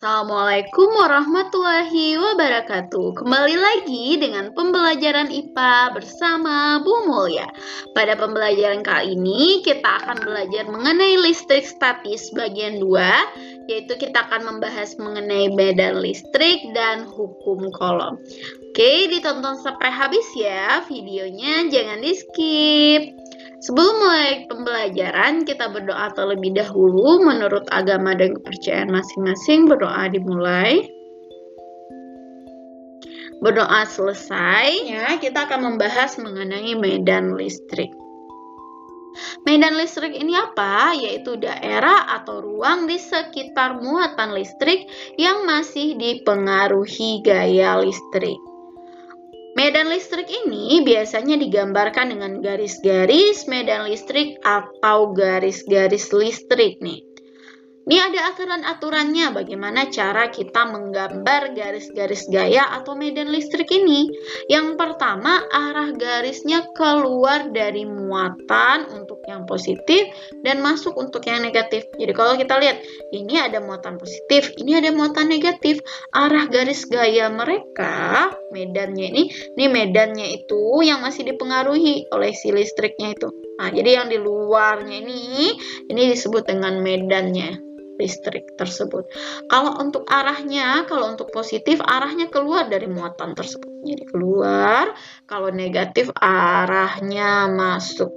Assalamualaikum warahmatullahi wabarakatuh. Kembali lagi dengan pembelajaran IPA bersama Bu Mulya. Pada pembelajaran kali ini kita akan belajar mengenai listrik statis bagian 2, yaitu kita akan membahas mengenai medan listrik dan hukum Coulomb. Oke, ditonton sampai habis ya videonya, jangan di-skip. Sebelum mulai pembelajaran, kita berdoa terlebih dahulu menurut agama dan kepercayaan masing-masing. Berdoa dimulai. Berdoa selesai, ya, kita akan membahas mengenai medan listrik. Medan listrik ini apa? Yaitu daerah atau ruang di sekitar muatan listrik yang masih dipengaruhi gaya listrik. Medan listrik ini biasanya digambarkan dengan garis-garis medan listrik atau garis-garis listrik nih. Ini ada aturan-aturannya bagaimana cara kita menggambar garis-garis gaya atau medan listrik ini. Yang pertama, arah garisnya keluar dari muatan untuk yang positif dan masuk untuk yang negatif. Jadi kalau kita lihat, ini ada muatan positif, ini ada muatan negatif. Arah garis gaya mereka, medannya ini medannya itu yang masih dipengaruhi oleh si listriknya itu. Nah, jadi yang di luarnya ini disebut dengan medannya listrik tersebut. Kalau untuk arahnya, kalau untuk positif arahnya keluar dari muatan tersebut. Jadi keluar, kalau negatif arahnya masuk.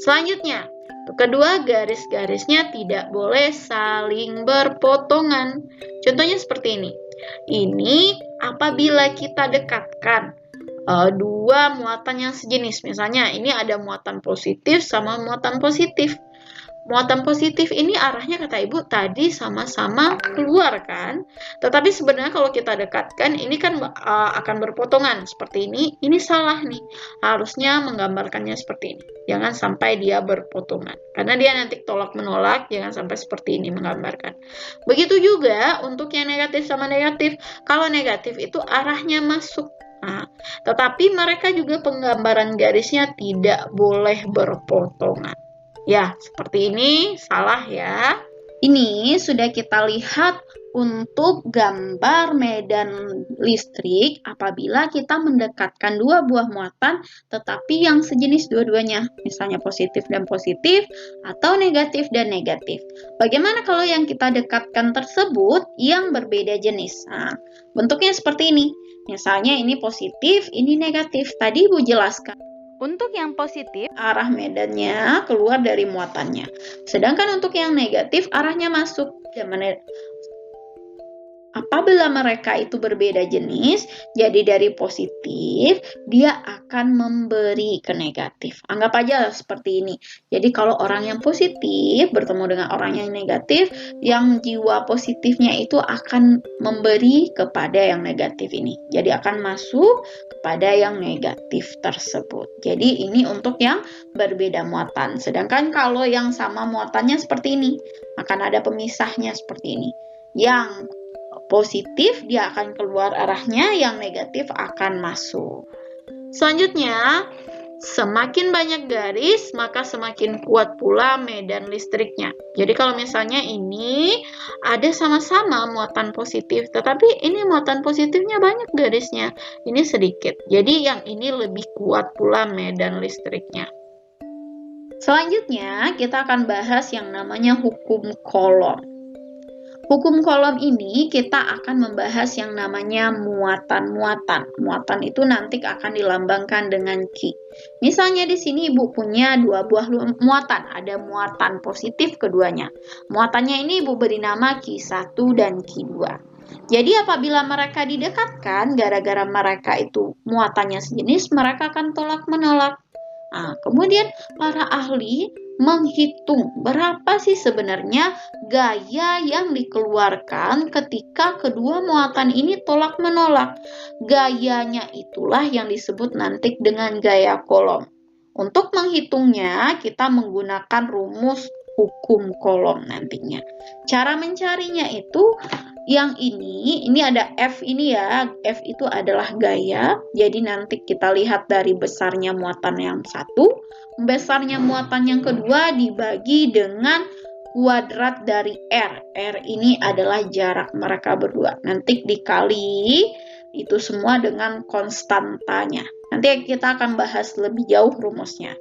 Selanjutnya, kedua, garis-garisnya tidak boleh saling berpotongan. Contohnya seperti ini. Ini apabila kita dekatkan dua muatan yang sejenis. Misalnya ini ada muatan positif sama muatan positif. Muatan positif ini arahnya kata Ibu tadi sama-sama keluar kan? Tetapi sebenarnya kalau kita dekatkan ini kan akan berpotongan seperti ini. Ini salah nih. Harusnya menggambarkannya seperti ini. Jangan sampai dia berpotongan. Karena dia nanti tolak-menolak, jangan sampai seperti ini menggambarkan. Begitu juga untuk yang negatif sama negatif. Kalau negatif itu arahnya masuk. Nah, tetapi mereka juga penggambaran garisnya tidak boleh berpotongan. Ya, seperti ini salah ya. Ini sudah kita lihat untuk gambar medan listrik apabila kita mendekatkan dua buah muatan tetapi yang sejenis dua-duanya. Misalnya positif dan positif atau negatif dan negatif. Bagaimana kalau yang kita dekatkan tersebut yang berbeda jenis? Nah, bentuknya seperti ini. Misalnya ini positif, ini negatif. Tadi Ibu jelaskan. Untuk yang positif, arah medannya keluar dari muatannya. Sedangkan untuk yang negatif, arahnya masuk. Apabila mereka itu berbeda jenis, jadi dari positif, dia akan memberi ke negatif. Anggap aja seperti ini. Jadi kalau orang yang positif bertemu dengan orang yang negatif, yang jiwa positifnya itu akan memberi kepada yang negatif ini. Jadi akan masuk kepada yang negatif tersebut. Jadi ini untuk yang berbeda muatan. Sedangkan kalau yang sama muatannya seperti ini, akan ada pemisahnya seperti ini. Yang positif dia akan keluar arahnya, yang negatif akan masuk. Selanjutnya, semakin banyak garis maka semakin kuat pula medan listriknya. Jadi kalau misalnya ini ada sama-sama muatan positif, tetapi ini muatan positifnya banyak garisnya, ini sedikit. Jadi yang ini lebih kuat pula medan listriknya. Selanjutnya kita akan bahas yang namanya hukum Coulomb. Hukum Coulomb ini kita akan membahas yang namanya muatan-muatan. Muatan itu nanti akan dilambangkan dengan Q. Misalnya di sini Ibu punya dua buah muatan. Ada muatan positif keduanya. Muatannya ini Ibu beri nama Q1 dan Q2. Jadi apabila mereka didekatkan, gara-gara mereka itu muatannya sejenis, mereka akan tolak-menolak. Nah, kemudian para ahli menghitung berapa sih sebenarnya gaya yang dikeluarkan ketika kedua muatan ini tolak-menolak. Gayanya itulah yang disebut nanti dengan gaya Coulomb. Untuk menghitungnya, kita menggunakan rumus hukum Coulomb nantinya. Cara mencarinya itu yang ini ada F ini ya. F itu adalah gaya. Jadi nanti kita lihat dari besarnya muatan yang satu, besarnya muatan yang kedua dibagi dengan kuadrat dari R. R ini adalah jarak mereka berdua. Nanti dikali itu semua dengan konstantanya. Nanti kita akan bahas lebih jauh rumusnya.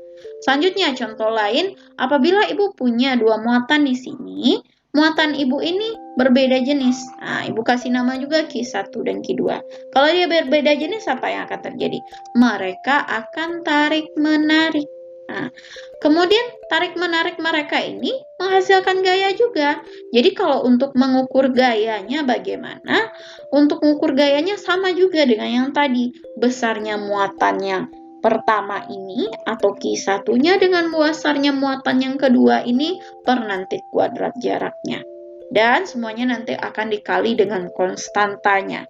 Selanjutnya contoh lain, apabila ibu punya dua muatan di sini, muatan ibu ini berbeda jenis. Nah, ibu kasih nama juga Q1 dan Q2. Kalau dia berbeda jenis, apa yang akan terjadi? Mereka akan tarik-menarik. Nah, kemudian tarik-menarik mereka ini menghasilkan gaya juga. Jadi kalau untuk mengukur gayanya bagaimana? Untuk mengukur gayanya sama juga dengan yang tadi. Besarnya muatan yang pertama ini atau Q1-nya dengan besarnya muatan yang kedua ini per nanti kuadrat jaraknya. Dan semuanya nanti akan dikali dengan konstantanya.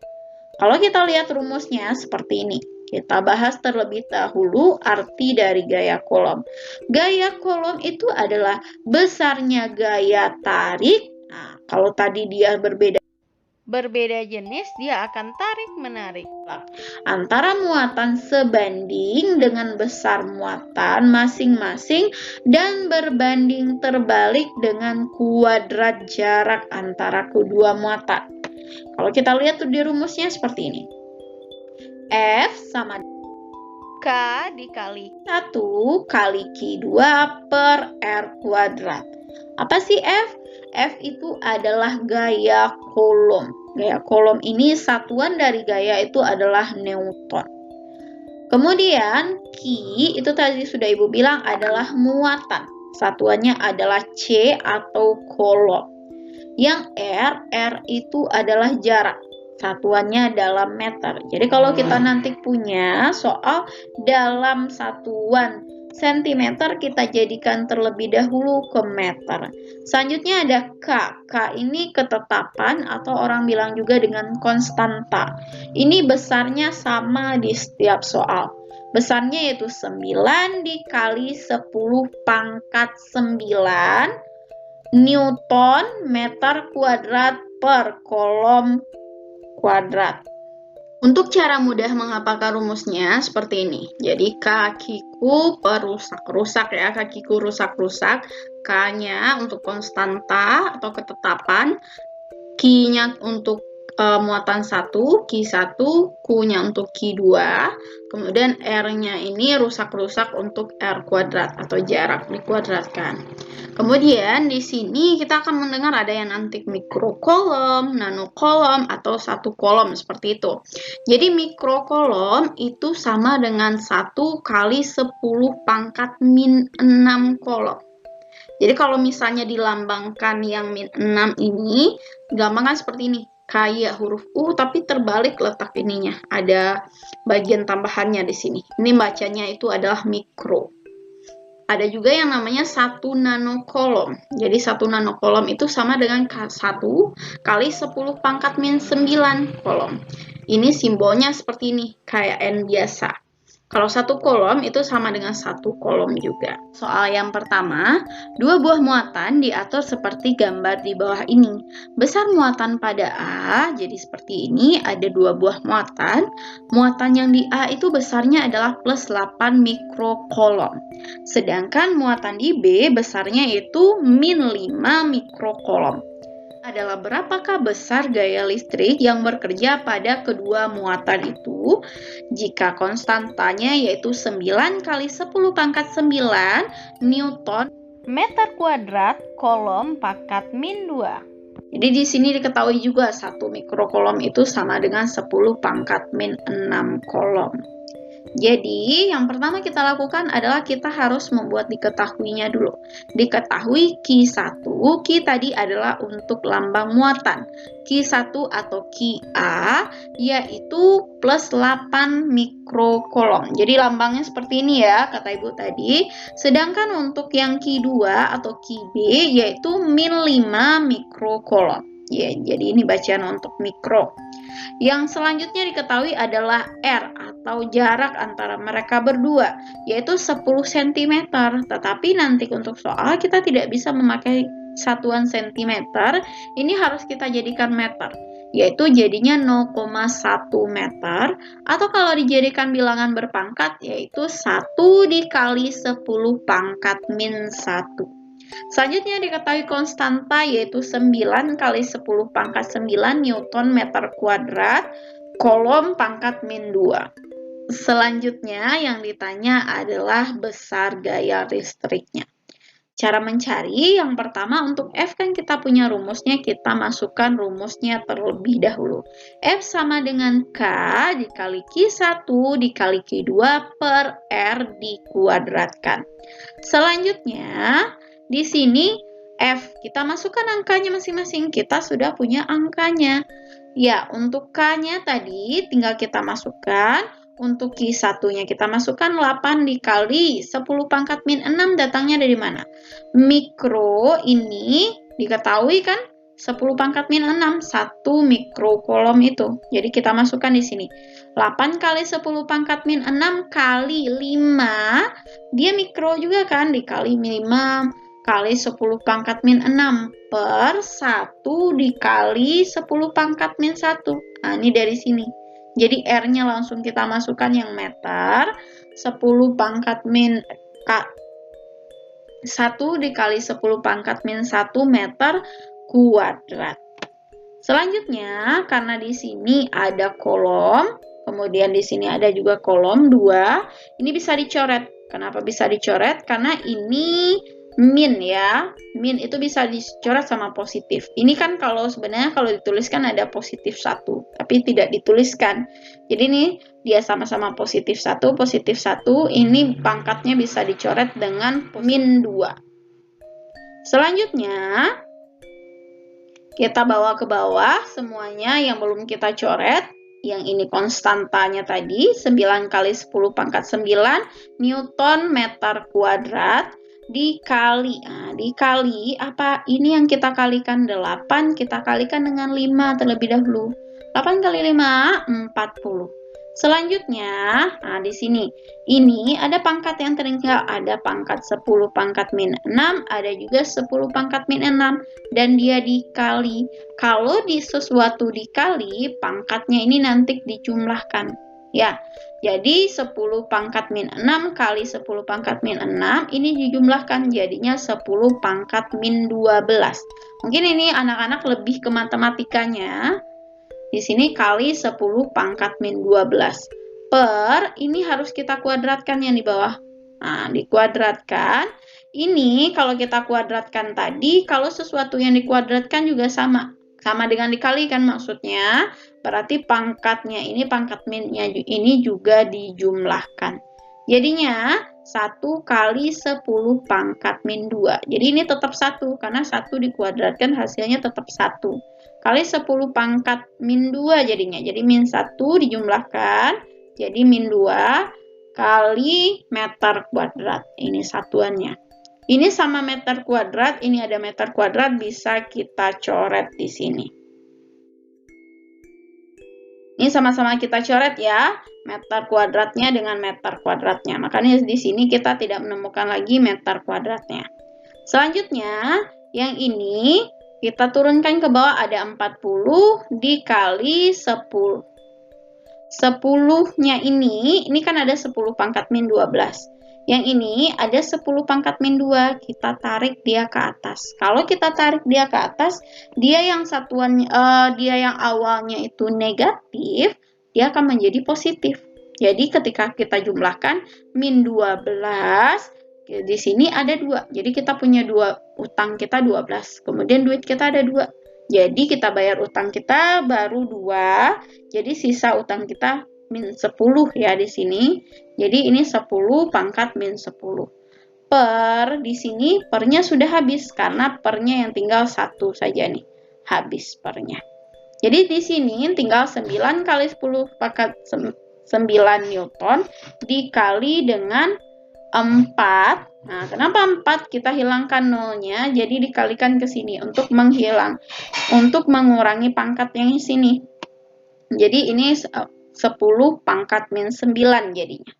Kalau kita lihat rumusnya seperti ini. Kita bahas terlebih dahulu arti dari gaya kolom. Gaya kolom itu adalah besarnya gaya tarik. Nah, kalau tadi dia berbeda jenis, dia akan tarik-menarik antara muatan sebanding dengan besar muatan masing-masing dan berbanding terbalik dengan kuadrat jarak antara kedua muatan. Kalau kita lihat tuh di rumusnya seperti ini. F sama K dikali 1 kali Q2 per R kuadrat. Apa sih F? F itu adalah gaya kolom. Gaya kolom ini satuan dari gaya itu adalah Newton. Kemudian Q itu tadi sudah ibu bilang adalah muatan. Satuannya adalah C atau kolom. Yang R itu adalah jarak. Satuannya dalam meter. Jadi kalau kita nanti punya soal dalam satuan sentimeter, kita jadikan terlebih dahulu ke meter. Selanjutnya ada K. K ini ketetapan atau orang bilang juga dengan konstanta. Ini besarnya sama di setiap soal. Besarnya yaitu 9 dikali 10 pangkat 9 Newton meter kuadrat per kolom kuadrat. Untuk cara mudah menghafalkan rumusnya seperti ini. Jadi kakiku rusak-rusak ya, kakiku rusak-rusak. K-nya untuk konstanta atau ketetapan, Q-nya untuk muatan 1, Q1, Q-nya untuk Q2, kemudian R-nya ini rusak-rusak untuk R kuadrat atau jarak dikuadratkan. Kemudian di sini kita akan mendengar ada yang nanti mikrokolom, nanokolom, atau satu kolom seperti itu. Jadi mikrokolom itu sama dengan 1 kali 10 pangkat min 6 kolom. Jadi kalau misalnya dilambangkan yang min 6 ini, gampang kan seperti ini. Kayak huruf U tapi terbalik letak ininya. Ada bagian tambahannya di sini. Ini bacanya itu adalah mikro. Ada juga yang namanya 1 nanokolom. Jadi 1 nanokolom itu sama dengan 1 kali 10 pangkat min 9 kolom. Ini simbolnya seperti ini, kayak N biasa. Kalau 1 kolom itu sama dengan 1 kolom juga. Soal yang pertama, 2 buah muatan diatur seperti gambar di bawah ini. Besar muatan pada A, jadi seperti ini, ada 2 buah muatan. Muatan yang di A itu besarnya adalah plus 8 mikrokolom. Sedangkan muatan di B besarnya itu min 5 mikrokolom. Adalah berapakah besar gaya listrik yang bekerja pada kedua muatan itu? Jika konstantanya yaitu 9 kali 10 pangkat 9 Newton meter kuadrat kolom pangkat min 2. Jadi di sini diketahui juga 1 mikrokolom itu sama dengan 10 pangkat min 6 kolom. Jadi, yang pertama kita lakukan adalah kita harus membuat diketahuinya dulu. Diketahui Q1, Q tadi adalah untuk lambang muatan. Q1 atau QA yaitu plus 8 mikrokolom. Jadi lambangnya seperti ini ya, kata ibu tadi. Sedangkan untuk yang Q2 atau QB yaitu min 5 mikrokolom. Ya, jadi ini bacaan untuk mikro. Yang selanjutnya diketahui adalah R atau jarak antara mereka berdua, yaitu 10 cm. Tetapi nanti untuk soal kita tidak bisa memakai satuan cm, ini harus kita jadikan meter, yaitu jadinya 0,1 meter, atau kalau dijadikan bilangan berpangkat, yaitu 1 dikali 10 pangkat min 1. Selanjutnya diketahui konstanta yaitu 9 kali 10 pangkat 9 Newton meter kuadrat, kolom pangkat min 2. Selanjutnya yang ditanya adalah besar gaya listriknya. Cara mencari, yang pertama untuk F kan kita punya rumusnya, kita masukkan rumusnya terlebih dahulu. F sama dengan K dikali Q1 dikali Q2 per R dikuadratkan. Selanjutnya, di sini F, kita masukkan angkanya masing-masing, kita sudah punya angkanya. Ya, untuk K-nya tadi tinggal kita masukkan. Untuk Q1-nya kita masukkan 8 dikali 10 pangkat min 6 datangnya dari mana? Mikro ini diketahui kan 10 pangkat min 6, 1 mikrokolom itu. Jadi kita masukkan di sini. 8 kali 10 pangkat min 6 kali 5, dia mikro juga kan, dikali 5 kali 10 pangkat min 6 per 1 dikali 10 pangkat min 1. Nah, ini dari sini. Jadi R-nya langsung kita masukkan yang meter, 10 pangkat min 1 dikali 10 pangkat min 1 meter kuadrat. Selanjutnya, karena di sini ada kolom, kemudian di sini ada juga kolom 2, ini bisa dicoret. Kenapa bisa dicoret? Karena ini min ya, min itu bisa dicoret sama positif. Ini kan sebenarnya kalau dituliskan ada positif 1, tapi tidak dituliskan. Jadi ini dia sama-sama positif 1, ini pangkatnya bisa dicoret dengan min 2. Selanjutnya, kita bawa ke bawah semuanya yang belum kita coret. Yang ini konstantanya tadi, 9 kali 10 pangkat 9 Newton meter kuadrat. Dikali apa? Ini yang kita kalikan 8, kita kalikan dengan 5 terlebih dahulu. 8 kali 5, 40. Selanjutnya, di sini. Ini ada pangkat yang tertinggal, ada pangkat 10 pangkat min 6, ada juga 10 pangkat min 6, dan dia dikali. Kalau sesuatu dikali, pangkatnya ini nanti dijumlahkan. Ya, jadi 10 pangkat min 6 kali 10 pangkat min 6 ini dijumlahkan jadinya 10 pangkat min 12. Mungkin ini anak-anak lebih ke matematikanya. Di sini kali 10 pangkat min 12 per ini harus kita kuadratkan yang di bawah. Nah, dikuadratkan. Ini kalau kita kuadratkan tadi, kalau sesuatu yang dikuadratkan juga sama dengan dikali kan maksudnya. Berarti pangkatnya ini, pangkat minnya ini juga dijumlahkan. Jadinya 1 kali 10 pangkat min 2. Jadi ini tetap 1, karena 1 dikuadratkan hasilnya tetap 1. Kali 10 pangkat min 2 jadinya. Jadi min 1 dijumlahkan, jadi min 2 kali meter kuadrat. Ini satuannya. Ini sama meter kuadrat, ini ada meter kuadrat, bisa kita coret di sini. Ini sama-sama kita coret ya, meter kuadratnya dengan meter kuadratnya. Makanya di sini kita tidak menemukan lagi meter kuadratnya. Selanjutnya, yang ini kita turunkan ke bawah, ada 40 dikali 10. 10-nya ini kan ada 10 pangkat min 12. Yang ini ada 10 pangkat min 2, kita tarik dia ke atas. Kalau kita tarik dia ke atas, dia yang awalnya itu negatif, dia akan menjadi positif. Jadi ketika kita jumlahkan min 12, di sini ada 2. Jadi kita punya utang kita 12. Kemudian duit kita ada 2. Jadi kita bayar utang kita baru 2. Jadi sisa utang kita min 10 ya di sini. Jadi ini 10 pangkat min 10. Per di sini pernya sudah habis karena pernya yang tinggal 1 saja nih. Habis pernya. Jadi di sini tinggal 9 kali 10 pangkat 9 Newton dikali dengan 4. Nah, kenapa 4? Kita hilangkan nolnya, jadi dikalikan ke sini untuk mengurangi pangkat yang di sini. Jadi ini 10 pangkat min 9 jadinya.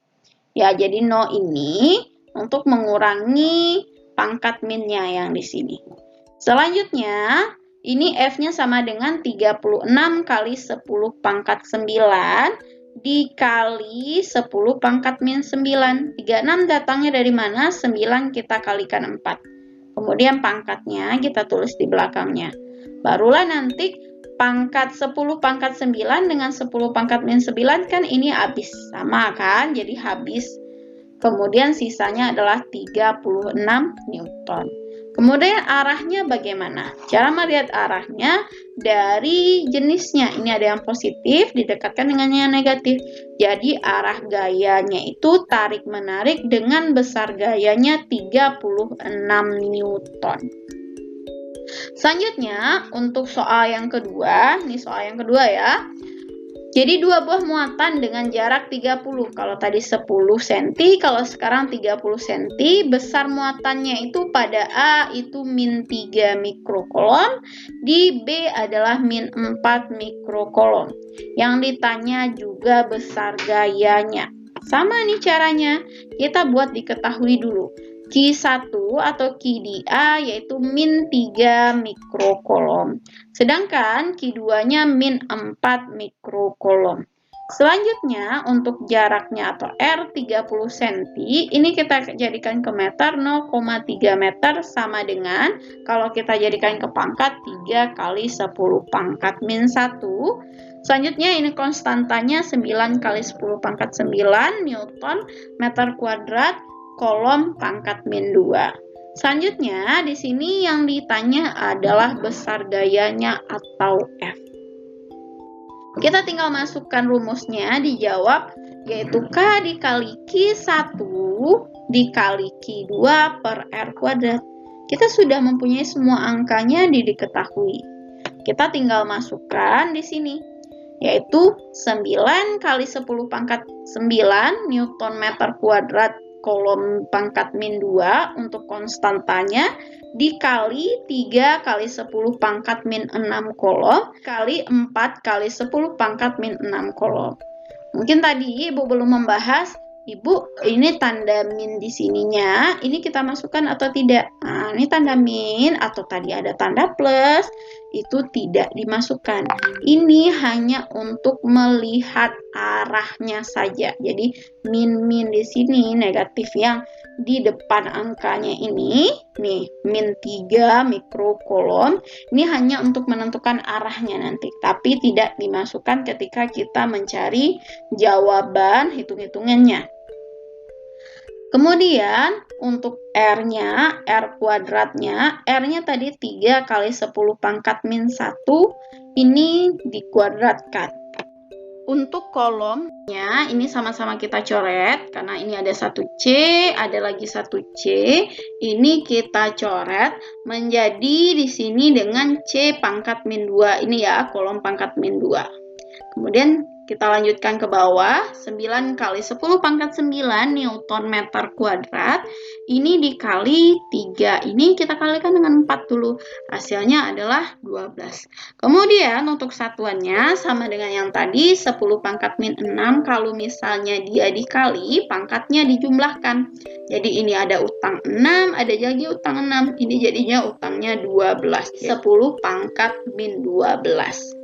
Ya, jadi 0 ini untuk mengurangi pangkat minnya yang di sini. Selanjutnya, ini F-nya sama dengan 36 kali 10 pangkat 9 dikali 10 pangkat min 9. 36 datangnya dari mana? 9 kita kalikan 4. Kemudian pangkatnya kita tulis di belakangnya. Barulah nanti pangkat 10 pangkat 9 dengan 10 pangkat min 9 kan ini habis. Sama kan? Jadi habis. Kemudian sisanya adalah 36 Newton. Kemudian arahnya bagaimana? Cara melihat arahnya dari jenisnya. Ini ada yang positif didekatkan dengan yang negatif. Jadi arah gayanya itu tarik-menarik dengan besar gayanya 36 Newton. Selanjutnya untuk soal yang kedua. Ini soal yang kedua ya. Jadi dua buah muatan dengan jarak 30. Kalau tadi 10 cm, kalau sekarang 30 cm. Besar muatannya itu pada A itu min 3 mikrokolom, di B adalah min 4 mikrokolom. Yang ditanya juga besar gayanya. Sama nih caranya, kita buat diketahui dulu. Q1 atau Q di A yaitu min 3 mikrokolom. Sedangkan Q2-nya min 4 mikrokolom. Selanjutnya untuk jaraknya atau R 30 cm, ini kita jadikan ke meter, 0,3 meter sama dengan kalau kita jadikan ke pangkat 3 kali 10 pangkat min 1. Selanjutnya ini konstantanya 9 kali 10 pangkat 9 Newton meter kuadrat kolom pangkat min 2. Selanjutnya di sini yang ditanya adalah besar gayanya atau F. Kita tinggal masukkan rumusnya, dijawab yaitu K dikali Q1 dikali Q2 per R kuadrat. Kita sudah mempunyai semua angkanya diketahui. Kita tinggal masukkan di sini yaitu 9 kali 10 pangkat 9 Newton meter kuadrat kolom pangkat min 2 untuk konstantanya dikali 3 kali 10 pangkat min 6 kolom kali 4 kali 10 pangkat min 6 kolom. Mungkin tadi Ibu belum membahas, Ibu ini tanda min di sininya, ini kita masukkan atau tidak? Nah, ini tanda min atau tadi ada tanda plus, itu tidak dimasukkan. Ini hanya untuk melihat arahnya saja. Jadi min di sini negatif yang di depan angkanya ini, nih min 3 mikrokolom, ini hanya untuk menentukan arahnya nanti, tapi tidak dimasukkan ketika kita mencari jawaban hitung-hitungannya. Kemudian untuk R-nya, R kuadratnya, R-nya tadi 3 kali 10 pangkat min 1, ini dikuadratkan. Untuk kolomnya, ini sama-sama kita coret, karena ini ada 1C, ada lagi 1C, ini kita coret menjadi di sini dengan C pangkat min 2, ini ya, kolom pangkat min 2. Kemudian kita lanjutkan ke bawah, 9 kali 10 pangkat 9 Newton meter kuadrat, ini dikali 3, ini kita kalikan dengan 4 dulu, hasilnya adalah 12. Kemudian untuk satuannya sama dengan yang tadi, 10 pangkat min 6, kalau misalnya dia dikali, pangkatnya dijumlahkan. Jadi ini ada utang 6, ada lagi utang 6, ini jadinya utangnya 12, 10 pangkat min 12.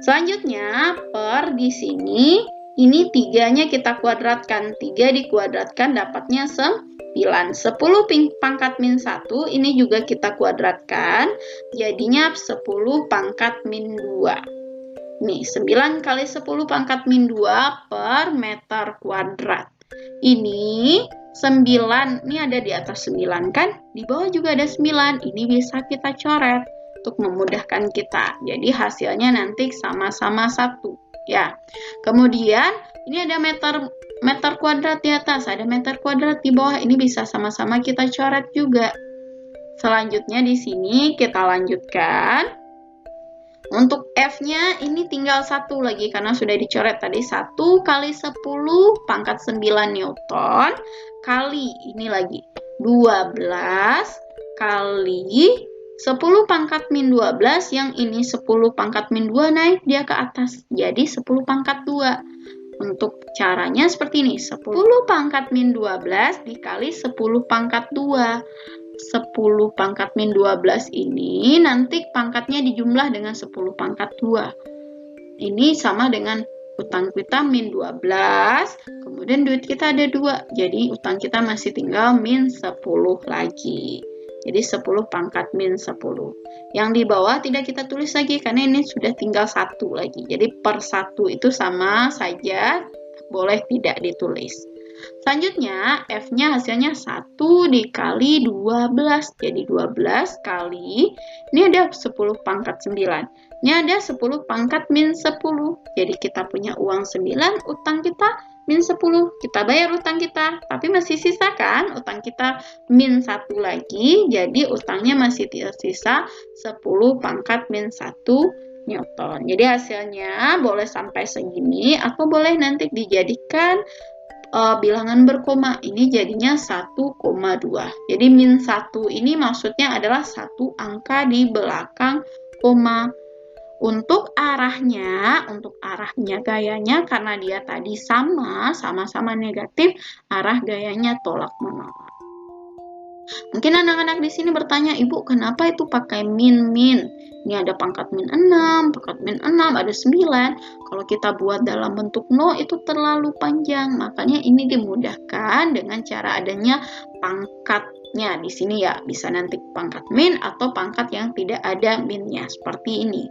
Selanjutnya, per di sini, ini 3-nya kita kuadratkan. 3 dikuadratkan dapatnya 9. 10 pangkat min 1, ini juga kita kuadratkan. Jadinya 10 pangkat min 2. Nih, 9 kali 10 pangkat min 2 per meter kuadrat. Ini 9, ini ada di atas 9 kan? Di bawah juga ada 9, ini bisa kita coret untuk memudahkan kita. Jadi hasilnya nanti sama-sama 1 ya. Kemudian ini ada meter kuadrat di atas, ada meter kuadrat di bawah. Ini bisa sama-sama kita coret juga. Selanjutnya di sini kita lanjutkan. Untuk F-nya ini tinggal 1 lagi karena sudah dicoret tadi. 1 kali 10 pangkat 9 Newton kali ini lagi 12 kali 10 pangkat min 12, yang ini 10 pangkat min 2 naik dia ke atas, jadi 10 pangkat 2. Untuk caranya seperti ini, 10 pangkat min 12 dikali 10 pangkat 2. 10 pangkat min 12 ini nanti pangkatnya dijumlah dengan 10 pangkat 2. Ini sama dengan utang kita min 12, kemudian duit kita ada 2, jadi utang kita masih tinggal min 10 lagi. Jadi 10 pangkat min 10. Yang di bawah tidak kita tulis lagi karena ini sudah tinggal 1 lagi. Jadi per 1 itu sama saja, boleh tidak ditulis. Selanjutnya, F-nya hasilnya 1 dikali 12. Jadi 12 kali, ini ada 10 pangkat 9. Ini ada 10 pangkat min 10. Jadi kita punya uang 9, utang kita min 10. Kita bayar utang kita, tapi masih sisa kan? Utang kita min 1 lagi, jadi utangnya masih tersisa 10 pangkat min 1 Newton. Jadi hasilnya boleh sampai segini atau boleh nanti dijadikan bilangan berkoma. Ini jadinya 1,2. Jadi min 1 ini maksudnya adalah satu angka di belakang koma. Untuk arahnya gayanya karena dia tadi sama-sama negatif, arah gayanya tolak menolak. Mungkin anak-anak di sini bertanya, Ibu, kenapa itu pakai min-min? Ini ada pangkat min 6, pangkat min 6, ada 9. Kalau kita buat dalam bentuk 0 itu terlalu panjang. Makanya ini dimudahkan dengan cara adanya pangkatnya. Di sini ya, bisa nanti pangkat min atau pangkat yang tidak ada minnya. Seperti ini.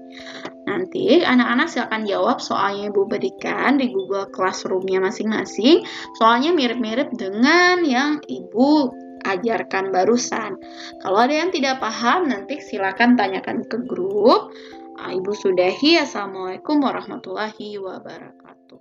Nanti anak-anak silakan jawab soalnya Ibu berikan di Google Classroom-nya masing-masing. Soalnya mirip-mirip dengan yang Ibu ajarkan barusan. Kalau ada yang tidak paham, nanti silakan tanyakan ke grup. Ibu sudahi. Assalamualaikum warahmatullahi wabarakatuh.